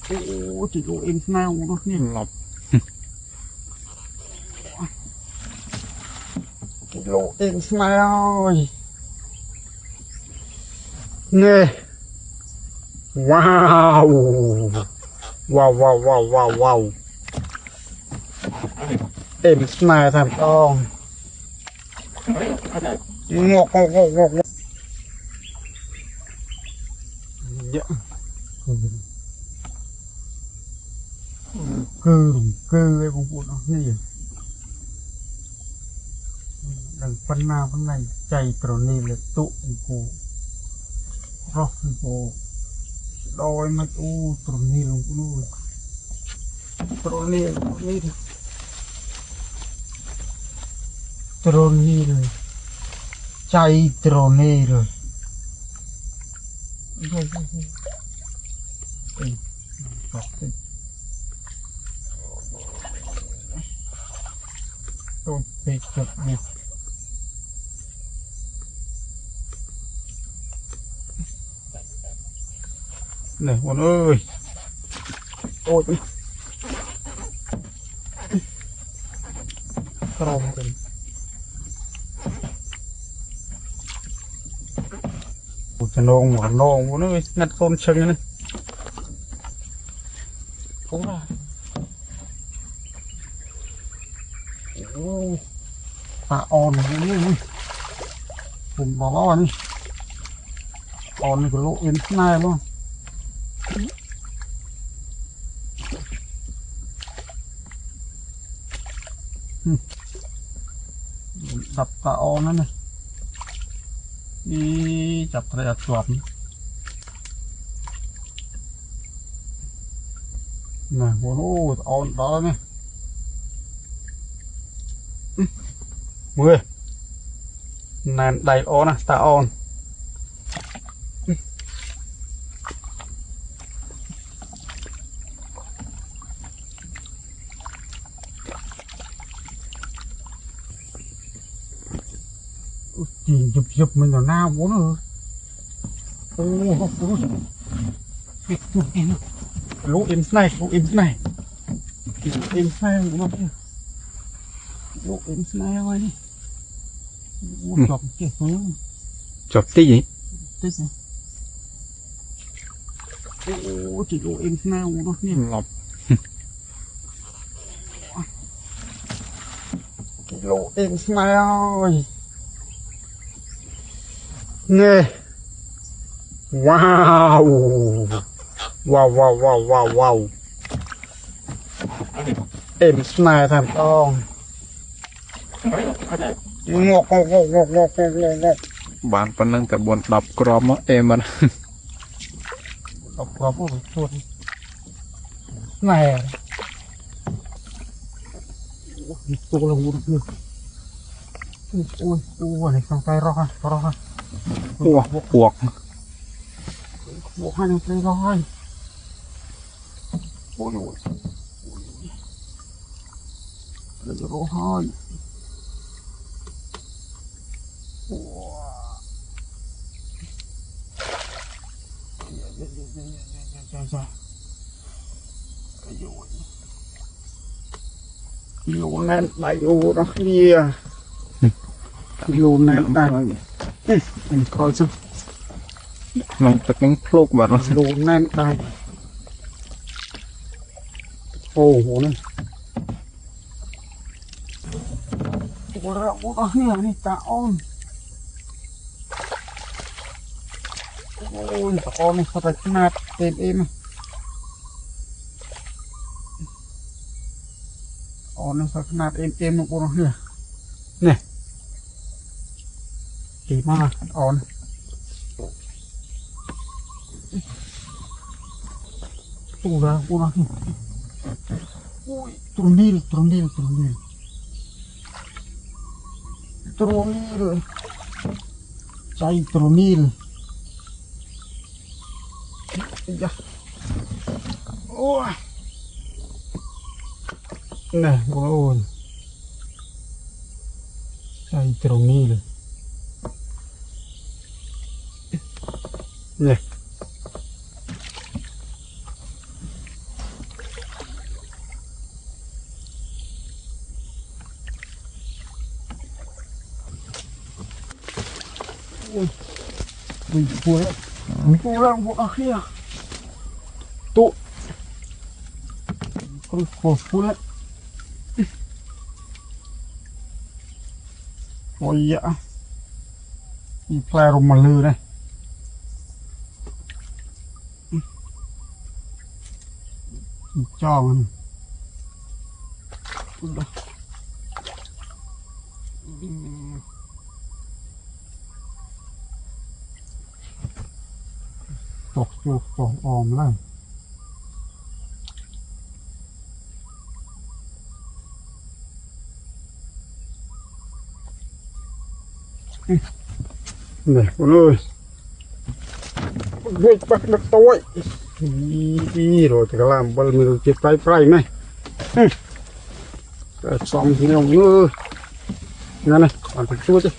Ủa chị lụa em nào đó nha. Lọc. Chị lụa em nào nè. Wow. Wow wow wow wow wow. Em nào thằng con. Ngọt ngọt ngọt ngọt ngọt. Dạ. Cơ ấy không buồn nó gì. Đằng phân nào phân này chạy trở nên là tụ của rock của đôi mắt u trở nên luôn cũng nuôi trở nên rồi chạy trở nên rồi tôi bị chụp nè. Này con ơi. Ôi. Không cần. Ôi chân nông mà nông con ơi, ngắt con chân này. Cũng là. Ôi. Ta on này. Cùng bỏ lo đi. On này có lộ yên này luôn. Đập tạo nó này đi chặt ra chuột nè con ôn đó này 10 nàn đầy ôn à ta ôn chụp chụp mình ở nào muốn rồi. Lũ em này muốn không? Lũ em này ơi đi. Chụp chết không? Chụp tí gì? Tí gì? Chỉ lũ em này muốn nha. Lọc. Chỉ lũ em này ơi. Nè. Wow. Wow wow wow wow wow. Em này thằng con. Ngọt ngọt ngọt ngọt ngọt ngọt. Bạn phân nâng cả buồn đọc crom á em mà. Đọc crom của chuột. Này. Tôi là một được. Ôi này xong tay rồi. Buộc Buộc hai nó tay rồi. Ôi ôi. Đừng có hơi. Lũ nén đầy lũ đó kia. Lũ nén đầy. Mình coi xem. Mình tất cả lúc bạn nó lũ nén đầy. Ồ này. Ủa đó này ta ôn. Ôi ta ôn này sao ta nát tên em. Ôn này sao nát em một bộ nữa. Nè. Tí mà ôn. Ủa ra bộ đó. Ui, trundil. Trundil. Chạy trundil. Dạ. Ôi. Nè, ôi. Chạy trundil. Nè. Ui, cua đấy. Cua đang bộ kia. Tụ. Con cua đấy. Ôi dạ. Đi play rùm mà lư đây. Cho mình. Tộc chuột tộc òm lên. Này con ơi, vui bắt được tôi đi rồi thì làm bao nhiêu chết tay tay này xong thì nào nữa nghe này còn phải chua chứ